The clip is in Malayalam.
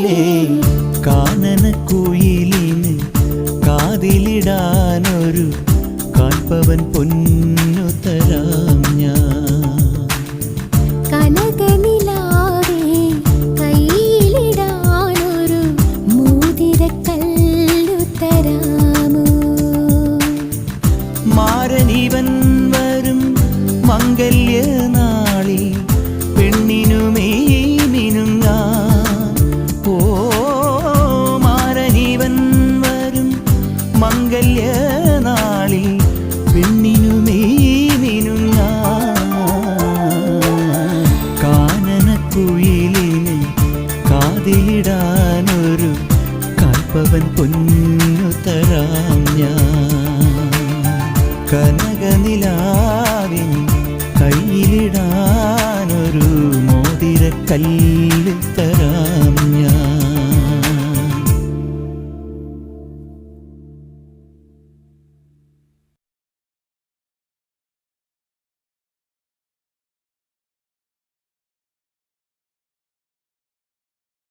ചൊല്ലേ കാനനക്കുയിലിന് കാതിലിടാനൊരു കാൽപ്പവൻ പൊന്നു തരാം ഞാൻ. കനകനിലാവേ കയ്യിലിടാനൊരു മോതിരക്കല്ലു തരാമോ? മാരനിവൻ വരും മംഗല്യനാളിൽ പെണ്ണിനുമേ മിനുങ്ങാൻ. ഓ മാരനിവൻ വരും മംഗല്യനാളിൽ പെണ്ണിനുമേ മിനുങ്ങാൻ. കാനനക്കുയിലിന് കാതിലിടാനൊരു കാൽപ്പവൻ പൊന്നു തരാം ഞാൻ. കനകനിലാവിൻ കയ്യിലിടാനൊരു മോതിരക്കല്ല്